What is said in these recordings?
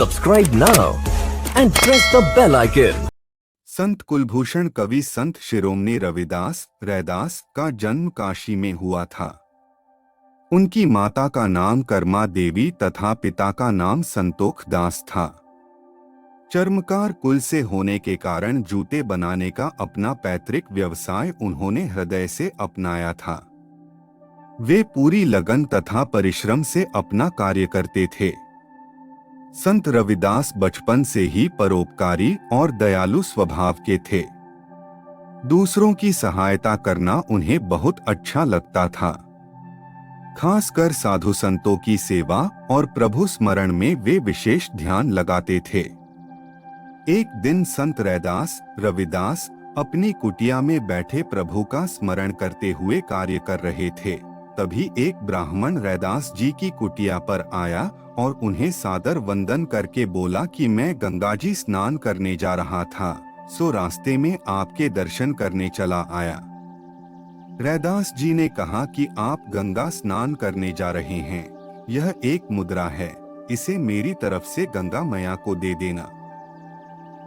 Subscribe now and press the bell icon. संत कुलभूषण कवि संत शिरोमणि रविदास रैदास का जन्म काशी में हुआ था। उनकी माता का नाम कर्मा देवी तथा पिता का नाम संतोख दास था। चर्मकार कुल से होने के कारण जूते बनाने का अपना पैतृक व्यवसाय उन्होंने हृदय से अपनाया था। वे पूरी लगन तथा परिश्रम से अपना कार्य करते थे। संत रविदास बचपन से ही परोपकारी और दयालु स्वभाव के थे। दूसरों की सहायता करना उन्हें बहुत अच्छा लगता था। खासकर साधु संतों की सेवा और प्रभु स्मरण में वे विशेष ध्यान लगाते थे। एक दिन संत रैदास रविदास अपनी कुटिया में बैठे प्रभु का स्मरण करते हुए कार्य कर रहे थे। तभी एक ब्राह्मण रैदास जी की कुटिया पर आया और उन्हें सादर वंदन करके बोला कि मैं गंगा जी स्नान करने जा रहा था, सो रास्ते में आपके दर्शन करने चला आया। रैदास जी ने कहा कि आप गंगा स्नान करने जा रहे हैं, यह एक मुद्रा है, इसे मेरी तरफ से गंगा मैया को दे देना।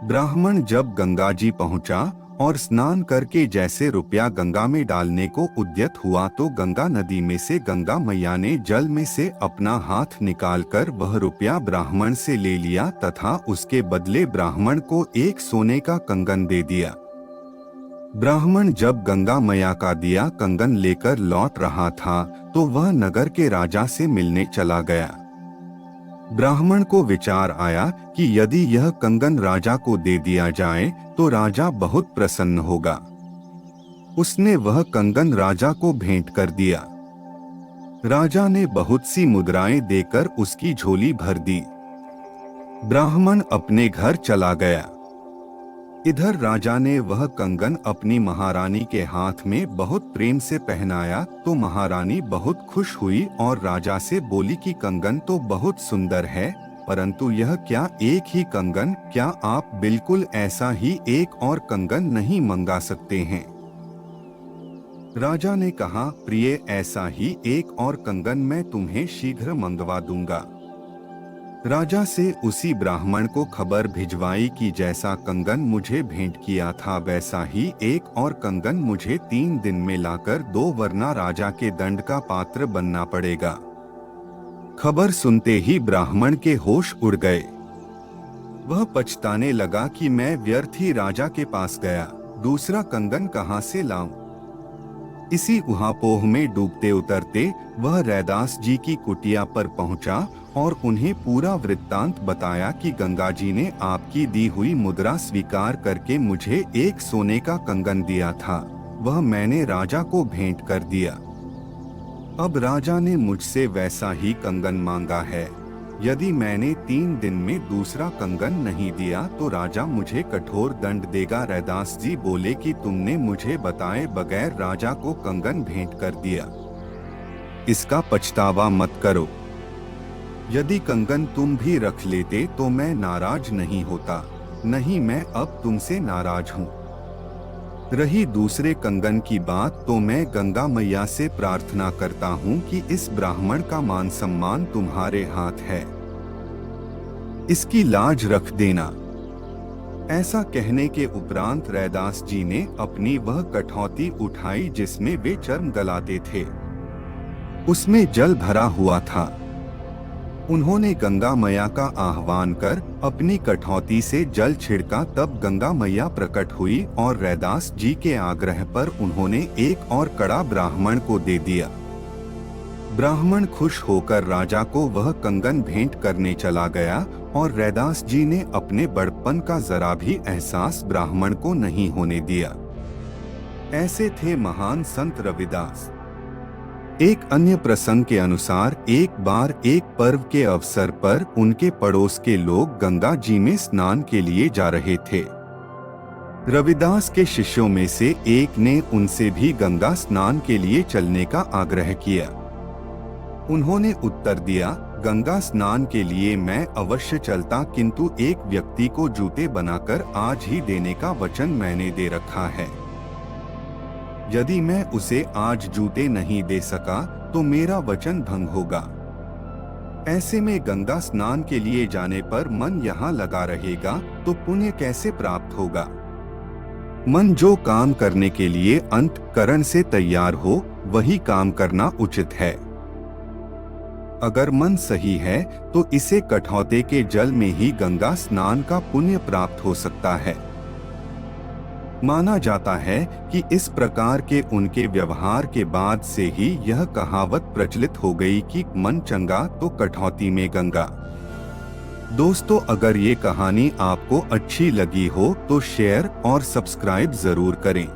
ब्राह्मण जब गंगा जी पहुंचा और स्नान करके जैसे रुपया गंगा में डालने को उद्यत हुआ तो गंगा नदी में से गंगा मैया ने जल में से अपना हाथ निकालकर वह रुपया ब्राह्मण से ले लिया तथा उसके बदले ब्राह्मण को एक सोने का कंगन दे दिया। ब्राह्मण जब गंगा मैया का दिया कंगन लेकर लौट रहा था तो वह नगर के राजा से मिलने चला गया। ब्राह्मण को विचार आया कि यदि यह कंगन राजा को दे दिया जाए तो राजा बहुत प्रसन्न होगा। उसने वह कंगन राजा को भेंट कर दिया। राजा ने बहुत सी मुद्राएं देकर उसकी झोली भर दी। ब्राह्मण अपने घर चला गया। इधर राजा ने वह कंगन अपनी महारानी के हाथ में बहुत प्रेम से पहनाया तो महारानी बहुत खुश हुई और राजा से बोली कि कंगन तो बहुत सुंदर है, परंतु यह क्या एक ही कंगन, क्या आप बिल्कुल ऐसा ही एक और कंगन नहीं मंगा सकते हैं? राजा ने कहा, प्रिय, ऐसा ही एक और कंगन मैं तुम्हें शीघ्र मंगवा दूंगा। राजा से उसी ब्राह्मण को खबर भिजवाई कि जैसा कंगन मुझे भेंट किया था वैसा ही एक और कंगन मुझे 3 दिन में लाकर दो, वरना राजा के दंड का पात्र बनना पड़ेगा। खबर सुनते ही ब्राह्मण के होश उड़ गए। वह पछताने लगा कि मैं व्यर्थ ही राजा के पास गया, दूसरा कंगन कहां से लाऊं। इसी उहापोह में डूबते उतरते वह रैदास जी की कुटिया पर पहुंचा और उन्हें पूरा वृत्तांत बताया कि गंगा जी ने आपकी दी हुई मुद्रा स्वीकार करके मुझे एक सोने का कंगन दिया था, वह मैंने राजा को भेंट कर दिया। अब राजा ने मुझसे वैसा ही कंगन मांगा है। यदि मैंने 3 दिन में दूसरा कंगन नहीं दिया तो राजा मुझे कठोर दंड देगा। रैदास जी बोले कि तुमने मुझे बताए बगैर राजा को कंगन भेंट कर दिया, इसका पछतावा मत करो। यदि कंगन तुम भी रख लेते तो मैं नाराज नहीं होता, नहीं, मैं अब तुमसे नाराज हूँ। रही दूसरे कंगन की बात तो मैं गंगा मैया से प्रार्थना करता हूँ कि इस ब्राह्मण का मान सम्मान तुम्हारे हाथ है, इसकी लाज रख देना। ऐसा कहने के उपरांत रैदास जी ने अपनी वह कठौती उठाई जिसमें वे चर्म गलाते थे। उसमें जल भरा हुआ था। उन्होंने गंगा मैया का आह्वान कर अपनी कठौती से जल छिड़का, तब गंगा मैया प्रकट हुई और रैदास जी के आग्रह पर उन्होंने एक और कड़ा ब्राह्मण को दे दिया। ब्राह्मण खुश होकर राजा को वह कंगन भेंट करने चला गया और रैदास जी ने अपने बड़प्पन का जरा भी एहसास ब्राह्मण को नहीं होने दिया। ऐसे थे महान संत रविदास। एक अन्य प्रसंग के अनुसार एक बार एक पर्व के अवसर पर उनके पड़ोस के लोग गंगा जी में स्नान के लिए जा रहे थे। रविदास के शिष्यों में से एक ने उनसे भी गंगा स्नान के लिए चलने का आग्रह किया। उन्होंने उत्तर दिया, गंगा स्नान के लिए मैं अवश्य चलता, किंतु एक व्यक्ति को जूते बनाकर आज ही देने का वचन मैंने दे रखा है। यदि मैं उसे आज जूते नहीं दे सका तो मेरा वचन भंग होगा। ऐसे में गंगा स्नान के लिए जाने पर मन यहाँ लगा रहेगा तो पुण्य कैसे प्राप्त होगा। मन जो काम करने के लिए अंतःकरण से तैयार हो वही काम करना उचित है। अगर मन सही है तो इसे कठौते के जल में ही गंगा स्नान का पुण्य प्राप्त हो सकता है। माना जाता है कि इस प्रकार के उनके व्यवहार के बाद से ही यह कहावत प्रचलित हो गई कि मन चंगा तो कठौती में गंगा। दोस्तों, अगर ये कहानी आपको अच्छी लगी हो तो शेयर और सब्सक्राइब जरूर करें।